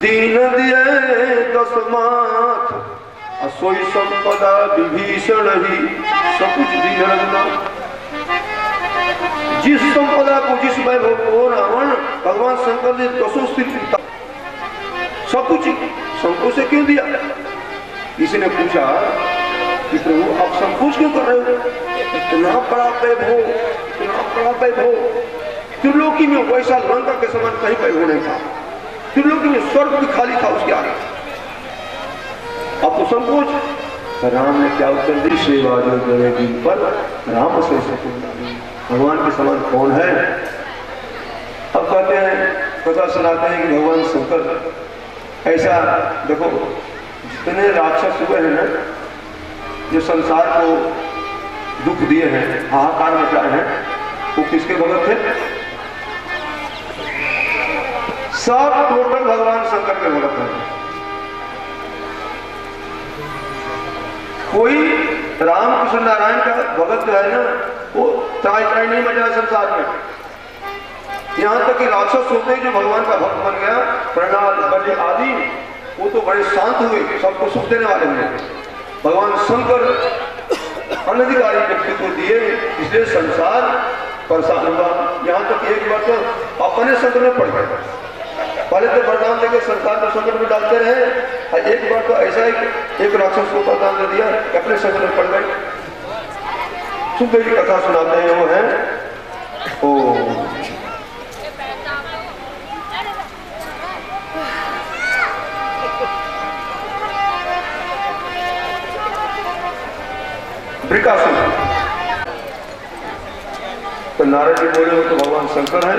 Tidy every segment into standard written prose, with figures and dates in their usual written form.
दीन दिए दस माथ सोई संपदा विभीषण ही सब कुछ दीन रखना। जिस संपदा को, जिस वैभव को रावण भगवान शंकर ने दसों स्थिति सब कुछ संकोच से क्यों दिया? किसी ने पूछा कि प्रभु आप संकोच क्यों कर रहे हो? इतना बड़ा वैभव, इतना बड़ा वैभव, त्रिलोकी में वैसा लंका के समान कहीं वैभव नहीं था। त्रिलोकी में स्वर्ग भी खाली था उसके आगे। अब तो संकोच। राम ने क्या उत्तर दी? सेवा जो गए दिन पर राम से भगवान के समान कौन है? अब कहते हैं, कथा सुनाते हैं कि भगवान शंकर ऐसा देखो, जितने राक्षस हुए हैं ना, जो संसार को दुख दिए हैं, हाहाकार मचाए हैं, वो किसके भगत थे? सब टोटल भगवान शंकर के भगत हैं। कोई राम कृष्ण नारायण का भगत जो है ना, वो त्राई त्राई नहीं मचा संसार में। यहां तक कि राक्षस होते हैं जो भगवान का भक्त बन गया, प्रहलाद बलि आदि, वो तो बड़े शांत हुए, सबको सुख देने वाले हुए। भगवान शंकर अनधिकारी व्यक्तित्व दिए, इसलिए संसार परेशान हुआ। यहाँ तक एक बार तो अपने संकट में पड़ गए। पहले तो वरदान देकर संसार को संकट में डालते रहे, और एक बार तो ऐसा एक राक्षस को वरदान दे दिया कि अपने संकट में पड़ गए। सुखदेव की कथा सुनाते हैं, वो है ओ ब्रिकासुर। तो नारद जी बोले वो तो भगवान शंकर है,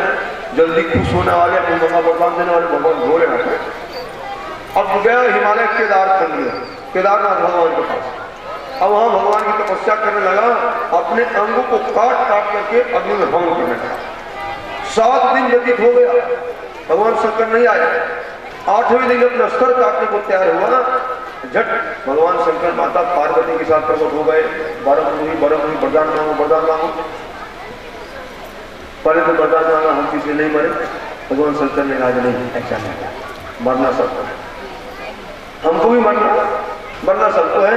जल्दी खुश होने वाले, वरदान देने वाले भगवान भोलेनाथ है। अब गया हिमालय केदारनाथ भगवान के पास। अब वहां भगवान की तपस्या करने लगा, अपने अंगों को काट काट करके अग्नि में भंग करने लगा। 7 दिन व्यतीत हो गया, भगवान शंकर नहीं आए। 8वें दिन अपना स्तर काटने को तैयार हुआ, झट भगवान शंकर माता पार्वती के साथ प्रकट हो गए। वरदान मांगो। पहले तो वरदान मांगा, हम किसी नहीं मरे। भगवान शंकर ने कहा नहीं, ऐसा नहीं, मरना सबको है, हमको भी मरना सबको है।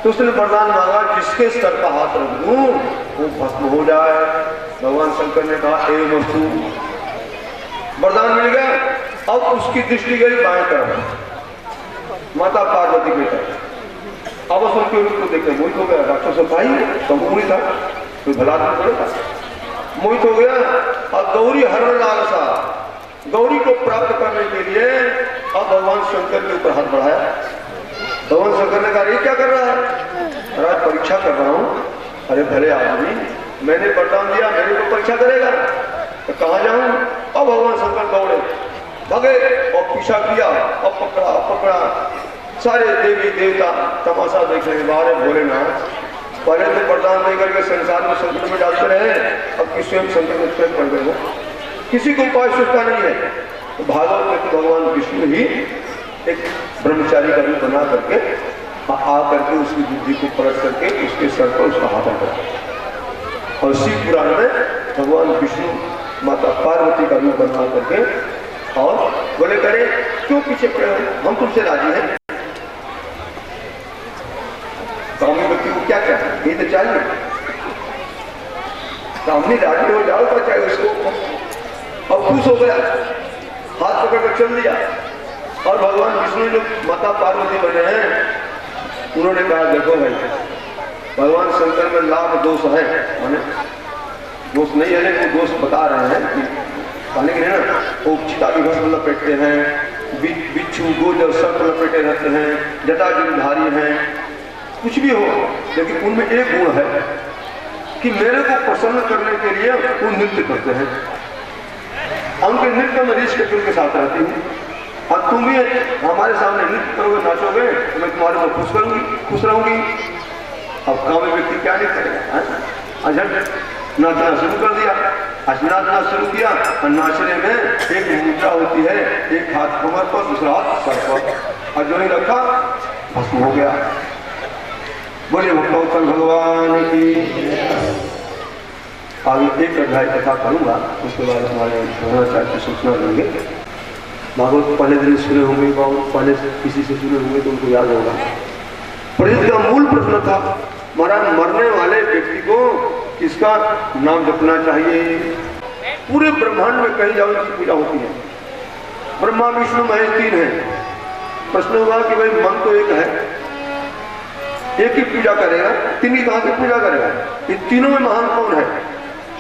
तो उसने वरदान मांगा, जिसके सर का हाथ रख दूं वो भस्म हो जाए। भगवान शंकर ने कहा ए वस्तु, वरदान मिल गया। अब उसकी दृष्टि गई बाएं तरफ, माता पार्वती की तरफ। अब उनके रूप को देखते मोहित हो गया। राक्षस भाई तो मोहित था, कोई भला थोड़ा था, मोहित हो गया। और गौरी हरण लालसा, गौरी को प्राप्त करने के लिए अब भगवान शंकर के ऊपर हाथ बढ़ाया। भगवान शंकर ने कहा ये क्या कर रहा है? राज परीक्षा कर रहा हूं। अरे भले आदमी, मैंने वरदान दिया, मेरे को परीक्षा करेगा तो कहां जाऊं? अब भगवान शंकर दौड़े, भगे और पीछा किया, अब पकड़ा। सारे देवी देवता तमाशा देख रहे, बारे भोलेनाथ। पहले तो वरदान देकर के संसार में संकट में डालते रहे, अब किसी स्वयं संकट में पड़ गए। वो किसी को उपाय सोचता नहीं है। तो भागवत में तो भगवान विष्णु ही एक ब्रह्मचारी का रूप बना करके आ करके उसकी बुद्धि को पलट करके उसके सर पर उसका हाथ रखा। और शिव पुराण में भगवान विष्णु माता पार्वती का रूप बना करके और बोले करे क्यों पीछे पड़े हो, हम तुमसे राजी हैं। कामी व्यक्ति को क्या कहना, ये तो चाहिए, सामने राजी हो जाओ तो चाहिए उसको। अब खुश हो गया, हाथ पकड़ कर चल दिया। और भगवान विष्णु जो माता पार्वती बने हैं, उन्होंने कहा देखो भाई, भगवान शंकर में लाभ दोष है, माने दोष नहीं है, लेकिन दोष बता रहे हैं कि कहने के लिए ना, वो चिता भी भस्म लपेटते हैं, बिच्छू गोजर सर्प लपेटे रहते हैं, जटाजूधारी हैं, कुछ भी हो, लेकिन उनमें एक गुण है कि मेरे को प्रसन्न करने के लिए वो नृत्य करते हैं। उनके नृत्य में ऋषि के के साथ रहती हूँ, और तुम भी हमारे सामने नृत्य करोगे, नाचोगे, तो मैं तुम्हारे को खुश रहूंगी। अब कामी व्यक्ति क्या नहीं करेगा? अजट नाचना शुरू कर दिया। नाचना शुरू किया, और नाचने में एक मुद्रा होती है, एक हाथ कमर पर, दूसरा हाथ सर पर, और जो ही रखा भस्म हो गया। बोले भक्तोत्तम भगवान की। आगे एक अध्याय कथा करूंगा, उसके बाद हमारे द्रोणाचार्य की सूचना देंगे। भागवत पहले दिन सुने होंगे, पहले किसी से सुने होंगे तो उनको याद होगा। परिचित का मूल प्रश्न था महाराज, मरने वाले व्यक्ति को किसका नाम जपना चाहिए? पूरे ब्रह्मांड में कहीं जाओ इसकी पूजा होती है। ब्रह्मा विष्णु महेश 3 है। प्रश्न हुआ कि भाई मन तो एक है, एक ही पूजा करेगा, 3 की कहां से पूजा करेगा? इन तीनों में महान कौन है?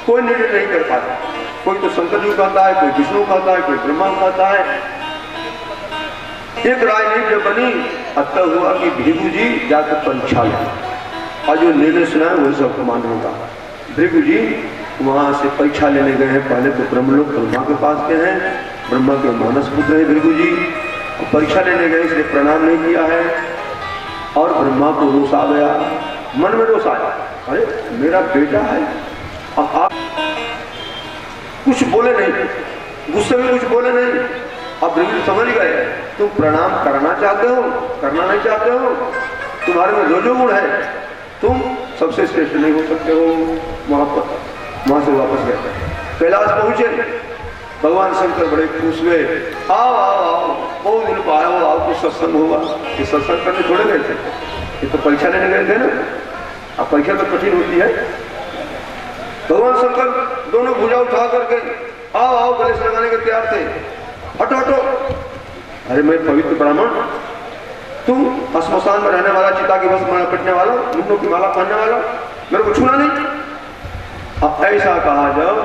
कोई निर्णय नहीं कर पाता। कोई तो शंकर जी कहता है, कोई विष्णु कहता है, कोई ब्रह्मा कहता है। एक राजनीति जब बनी, अतः हुआ कि भृगु जी जाकर परीक्षा लें और जो निर्णय सुना है वही सबको मान्य होगा। भृगु जी वहां से परीक्षा लेने गए हैं। पहले तो ब्रह्मलोक ब्रह्मा के पास गए हैं, ब्रह्मा के मानस पुत्र है भृगु जी, और परीक्षा लेने गए इसलिए प्रणाम नहीं किया है और ब्रह्मा को रोष आ गया, मन में रोष आया, अरे मेरा बेटा है। अब आप कुछ बोले नहीं, गुस्से में कुछ बोले नहीं। अब भृगु समझ गए तुम प्रणाम करना चाहते हो, करना नहीं चाहते हो, तुम्हारे में जो जो गुण है तुम सबसे श्रेष्ठ नहीं हो सकते हो। वहां से वापस गए, कैलाश पहुंचे, भगवान शंकर बड़े खुश हुए, आओ आओ आओ, बहुत दिन को आया हो, आओ कुछ सत्संग होगा। ये सत्संग करने थोड़े गए थे, ये तो परीक्षा लेने गए थे ना। अब परीक्षा तो कठिन होती है। भगवान शंकर दोनों भुजा उठा करके आओ आओ गले से लगाने के तैयार थे। हटो हटो, अरे मैं पवित्र ब्राह्मण, तुम श्मशान में रहने वाला, चिता की बस में लपेटने वाला, मुंडों की माला पहनने वाला, मेरे को छूना नहीं। अब ऐसा कहा जब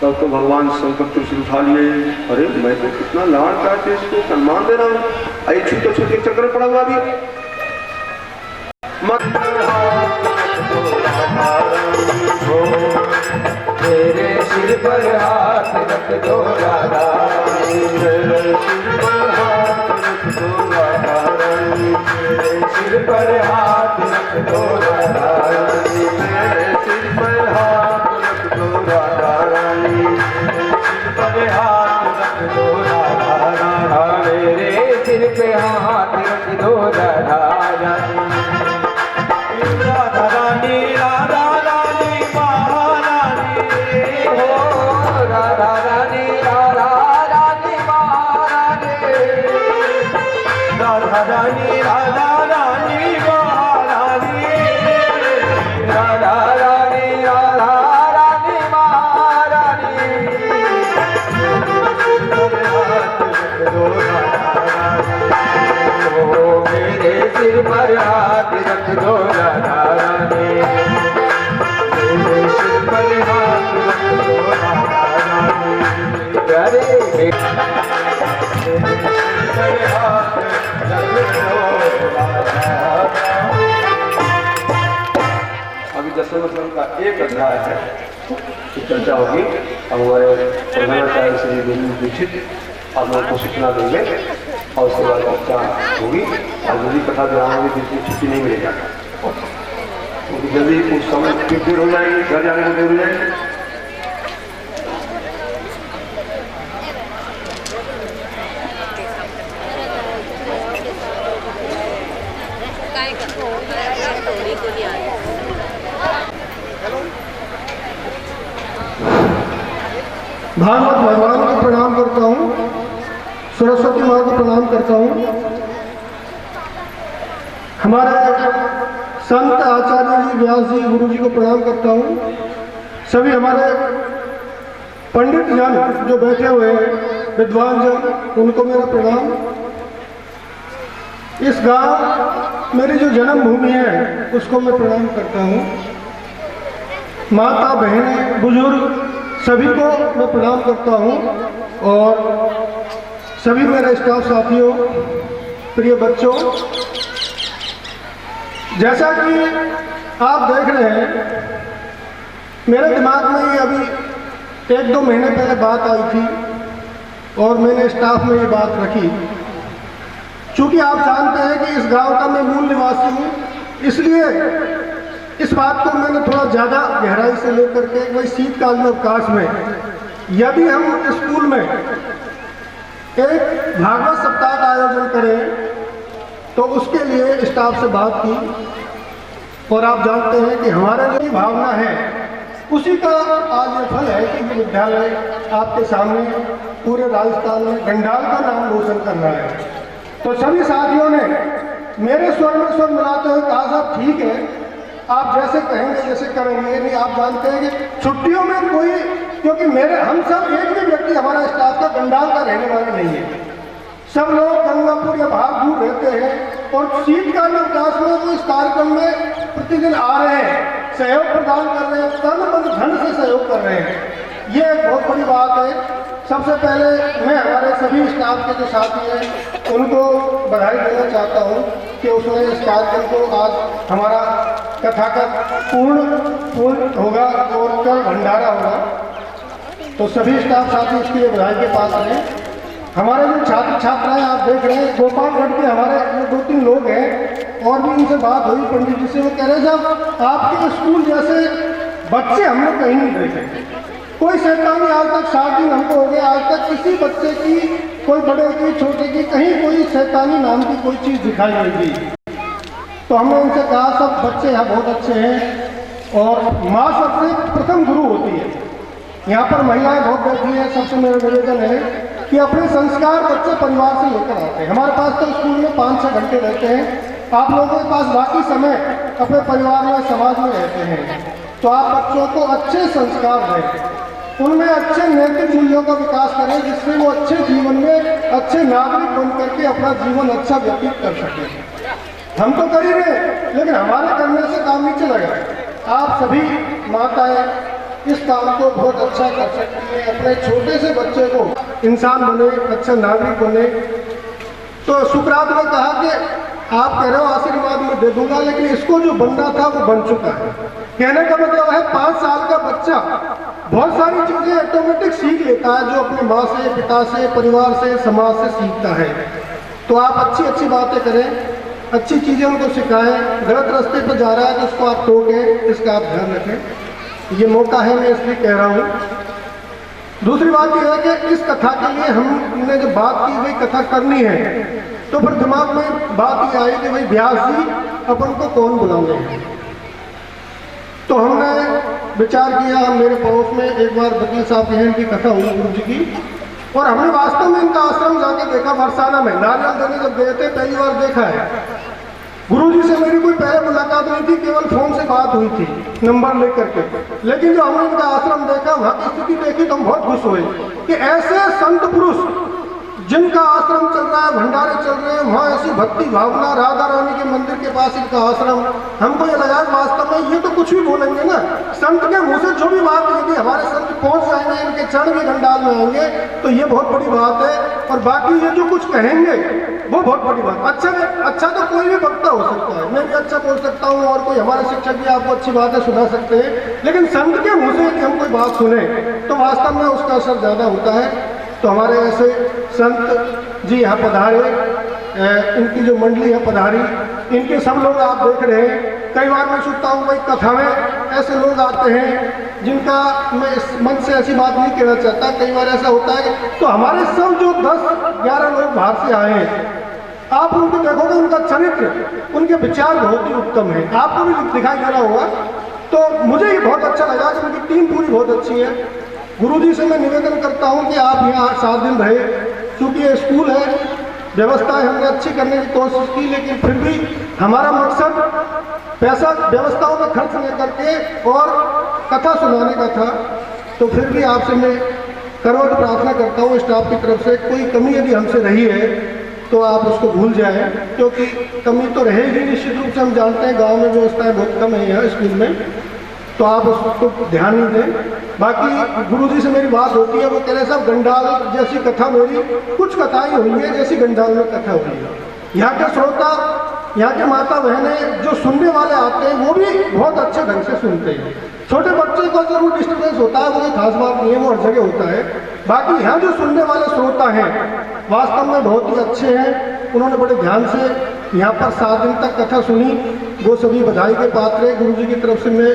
तब तो भगवान शंकर त्रिशूल उठा लिए, अरे मैं तो कितना लाड करके इसको सम्मान दे रहा हूँ, आई छूटे छूटे चक्कर पड़ा हुआ भी मेरे सिर पर हाथ रख दो राधा, मेरे सिर पर हाथ रख दो राधा, मेरे सिर पर हाथ रख दो राधा, मेरे सिर पर हाथ रख दो राधा, सिर पर हाथ रख दो राधा, मेरे सिर पे हाथ रख दो राधा, राधा रानी राधा रानी महारानी हो, राधा रानी राधा रानी महारानी, राधा रानी राधा रानी महारानी, राधा रानी राधा रानी महारानी, मेरे सिर पर हाथ रख दो राधा रानी, मेरे सिर पर हाथ रख दो राधा रानी, अरे मेरे सिर पर हाथ रख दो राधा रानी। अभी 10वें का एक अध्याय है, चर्चा होगी। अब हमारे प्रधानाचार्य श्री गोविंद दीक्षित आप लोगों को सूचना देंगे और उसके बाद चर्चा होगी। और यदि कथा विराम होगी जिसकी छुट्टी नहीं मिलेगा, क्योंकि जल्दी कुछ समय फिर देर हो जाएगी, घर जाने को देर हो जाएगी। भागवत भगवान को प्रणाम करता हूँ, सरस्वती माँ को प्रणाम करता हूँ, हमारे संत आचार्य जी व्यास जी गुरु जी को प्रणाम करता हूँ, सभी हमारे पंडित जन जो बैठे हुए हैं, विद्वान जन, उनको मेरा प्रणाम। इस गांव मेरी जो जन्मभूमि है उसको मैं प्रणाम करता हूँ। माता बहनें बुजुर्ग सभी को मैं प्रणाम करता हूँ और सभी मेरे स्टाफ साथियों, प्रिय बच्चों, जैसा कि आप देख रहे हैं, मेरे दिमाग में ये अभी 1-2 महीने पहले बात आई थी और मैंने स्टाफ में ये बात रखी। चूँकि आप जानते हैं कि इस गांव का मैं मूल निवासी हूँ, इसलिए इस बात को मैंने थोड़ा ज़्यादा गहराई से लेकर के वही शीतकालीन अवकाश में यदि हम स्कूल में एक भागवत सप्ताह का आयोजन करें तो उसके लिए स्टाफ से बात की और आप जानते हैं कि हमारे लिए भावना है, उसी का आज ये फल है कि विद्यालय आपके सामने पूरे राजस्थान में घंटाल का नाम रोशन कर रहा है। तो सभी साथियों ने मेरे स्वर में स्वर मिलाते हुए कहा साहब ठीक है, आप जैसे कहेंगे जैसे करेंगे। नहीं, आप जानते हैं कि छुट्टियों में कोई, क्योंकि हम सब एक भी व्यक्ति हमारा स्टाफ का घंटाल का रहने वाला नहीं है। सब लोग गंगापुर या बाहर दूर रहते हैं और शीतकालीन अवकाश में वो इस कार्यक्रम में प्रतिदिन आ रहे हैं, सहयोग प्रदान कर रहे हैं, तन मन धन से सहयोग कर रहे हैं। ये एक बहुत बड़ी बात है। सबसे पहले मैं हमारे सभी स्टाफ के जो साथी हैं उनको बधाई देना चाहता हूँ कि उसने इस कार्यक्रम को आज हमारा कथा का पूर्ण होगा और कल भंडारा होगा। तो सभी स्टाफ साथी इसके लिए बधाई के पास हैं। हमारे जो छात्र छात्राएं आप देख रहे हैं, गोपालगढ़ के हमारे 2-3 लोग हैं और भी इनसे बात हुई पंडित जी से। वो कह रहे साहब आपके स्कूल जैसे बच्चे हम लोग कहीं नहीं देखे। कोई शैतानी आज तक 7 दिन हमको हो गए, आज तक किसी बच्चे की, कोई बड़े की छोटे की, कहीं कोई शैतानी नाम की कोई चीज़ दिखाई नहीं दी। तो हमने उनसे कहा सब बच्चे यहाँ बहुत अच्छे हैं और माँ सबसे प्रथम गुरु होती है। यहाँ पर महिलाएं बहुत बैठी हैं। सबसे मेरा निवेदन है कि अपने संस्कार बच्चे परिवार से लेकर आते हैं। हमारे पास तो स्कूल में 5-6 घंटे रहते हैं, आप लोगों के पास बाकी समय अपने परिवार में समाज में रहते हैं। तो आप बच्चों को अच्छे संस्कार दें, उनमें अच्छे नैतिक मूल्यों का विकास करें जिससे वो अच्छे जीवन में अच्छे नागरिक बन करके अपना जीवन अच्छा व्यतीत कर सकें। हम तो कर ही रहे, लेकिन हमारे करने से काम नहीं चलेगा। आप सभी माताएं इस काम को बहुत अच्छा कर सकती हैं, अपने छोटे से बच्चे को इंसान बने, अच्छा नागरिक बने। तो सुकरात ने कहा कि आप कह रहे हो आशीर्वाद में दे दूंगा, लेकिन इसको जो बनना था वो बन चुका है। कहने का मतलब है 5 साल का बच्चा बहुत सारी चीजें ऑटोमेटिक सीख लेता है जो अपनी माँ से, पिता से, परिवार से, समाज से सीखता है। तो आप अच्छी अच्छी बातें करें, अच्छी चीजें उनको सिखाएं। गलत रास्ते पर जा रहा है तो उसको आप टोकें, इसका आप ध्यान रखें। ये मौका है, मैं इसलिए कह रहा हूँ। दूसरी बात यह है कि इस कथा के लिए हमने जब बात की भाई कथा करनी है, तो फिर दिमाग में बात ये आई कि भाई व्यास जी अपन को कौन बुलाएंगे। तो हमने विचार किया, हम मेरे पड़ोस में एक बार वकील साहब की इनकी कथा हुई गुरु जी की, और हमने वास्तव में इनका आश्रम जाके देखा। बरसाना में नारियल देने जब गए थे पहली बार देखा है। गुरुजी से मेरी कोई पहले मुलाकात नहीं थी, केवल फोन से बात हुई थी नंबर लेकर के। लेकिन जो हमने इनका आश्रम देखा, वहाँ की स्थिति देखी तो हम बहुत खुश हुए कि ऐसे संत पुरुष जिनका आश्रम चल रहा है, भंडारे चल रहे हैं, वहाँ ऐसी भक्ति भावना, राधा रानी के मंदिर के पास इनका आश्रम। हमको ये लगा वास्तव में ये तो कुछ भी बोलेंगे ना, संत के मुँह से जो भी बात यदि हमारे संत पहुँच जाएंगे, इनके चरण भी घंटाल में आएंगे, तो ये बहुत बड़ी बात है। और बाकी ये जो कुछ कहेंगे वो बहुत बड़ी बात। अच्छा तो कोई भी वक्ता हो सकता है, मैं भी अच्छा बोल सकता हूँ और कोई हमारे शिक्षक भी आपको अच्छी बातें सुना सकते हैं, लेकिन संत के मुँह से यदि हम कोई बात सुने तो वास्तव में उसका असर ज़्यादा होता है। तो हमारे ऐसे संत जी यहाँ पधारे, इनकी जो मंडली है पधारी, इनके सब लोग आप देख रहे हैं। कई बार मैं सुनता हूँ भाई कथा में ऐसे लोग आते हैं जिनका मैं इस मन से ऐसी बात नहीं कहना चाहता, कई बार ऐसा होता है। तो हमारे सब जो 10-11 लोग बाहर से आए हैं, आप उनको देखोगे, उनका चरित्र, उनके विचार बहुत ही उत्तम है, आपको भी दिखाई दे रहा होगा। तो मुझे ये बहुत अच्छा लगा कि उनकी टीम पूरी बहुत अच्छी है। गुरुजी से मैं निवेदन करता हूं कि आप यहाँ 7 दिन रहे, क्योंकि ये स्कूल है, व्यवस्थाएं हमने अच्छी करने की कोशिश की, लेकिन फिर भी हमारा मकसद पैसा व्यवस्थाओं में खर्च नहीं करके और कथा सुनाने का था। तो फिर भी आपसे मैं करवट प्रार्थना करता हूँ स्टाफ की तरफ से, कोई कमी यदि हमसे रही है तो आप उसको भूल जाएं, क्योंकि कमी तो रहेगी निश्चित रूप से। हम जानते हैं गाँव में व्यवस्थाएँ बहुत कम है यहाँ स्कूल में, तो आप उसको ध्यान नहीं दें। बाकी गुरुजी से मेरी बात होती है, वो कह रहे साहब गंडाल जैसी कथा मेरी कुछ कथाएं हुई है जैसी गंडाल में कथा हुई है। यहाँ के श्रोता, यहाँ के माता बहनें जो सुनने वाले आते हैं वो भी बहुत अच्छे ढंग से सुनते हैं। छोटे बच्चे को जरूर डिस्टर्बेंस होता है, वो कोई खास बात नहीं है, वो हर जगह होता है। बाकी यहाँ जो सुनने वाले श्रोता हैं वास्तव में बहुत ही अच्छे हैं। उन्होंने बड़े ध्यान से यहाँ पर 7 दिन तक कथा सुनी, वो सभी बधाई के पात्र हैं। गुरुजी की तरफ से मैं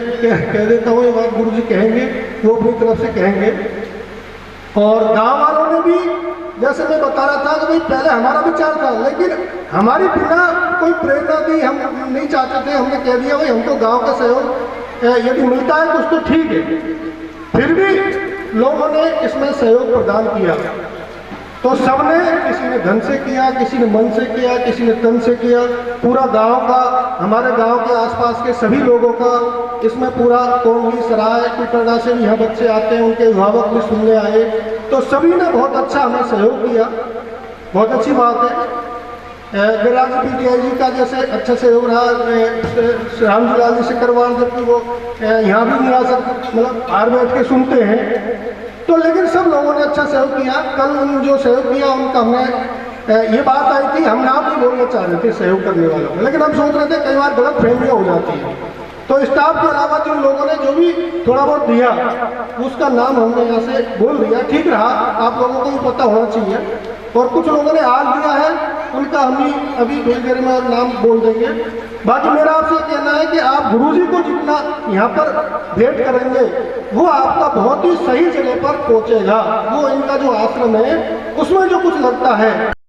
कह देता हूँ, ये बात गुरुजी कहेंगे, वो अपनी तरफ से कहेंगे। और गांव वालों ने भी, जैसे मैं बता रहा था कि भाई पहले हमारा विचार था, लेकिन हमारी बिना कोई प्रेरणा दी हम नहीं चाहते थे। हमने कह दिया भाई हमको गाँव का सहयोग यदि मिलता है कुछ तो ठीक है। फिर भी लोगों ने इसमें सहयोग प्रदान किया। तो सबने, किसी ने धन से किया, किसी ने मन से किया, किसी ने तन से किया। पूरा गांव का, हमारे गांव के आसपास के सभी लोगों का इसमें पूरा कोंगली, सराय, कुटड़ा से भी यहाँ बच्चे आते हैं, उनके अभिभावक भी सुनने आए। तो सभी ने बहुत अच्छा हमें सहयोग किया, बहुत अच्छी बात है। गिरिराज PTI जी का जैसे अच्छा सहयोग रहा, रामजी लाल जी सिकरवार, जबकि वो यहाँ भी नहीं आ सकते, मतलब बाहर बैठ के सुनते हैं। तो लेकिन सब लोगों ने अच्छा सहयोग किया। कल उन जो सहयोग किया उनका हमें ये बात आई थी, हम नाम नहीं बोलना चाह रहे थे सहयोग करने वालों को, लेकिन हम सोच रहे थे कई बार गलत फहमियाँ हो जाती है। तो स्टाफ के अलावा जिन लोगों ने जो भी थोड़ा बहुत दिया उसका नाम हमने यहाँ से बोल दिया। ठीक रहा, आप लोगों को भी पता होना चाहिए। और कुछ लोगों ने आज दिया है, उनका हम ही अभी थोड़ी देर में नाम बोल देंगे। बाकी मेरा आपसे कहना है कि आप गुरुजी को जितना यहाँ पर भेंट करेंगे वो आपका बहुत ही सही जगह पर पहुँचेगा। वो इनका जो आश्रम है उसमें जो कुछ लगता है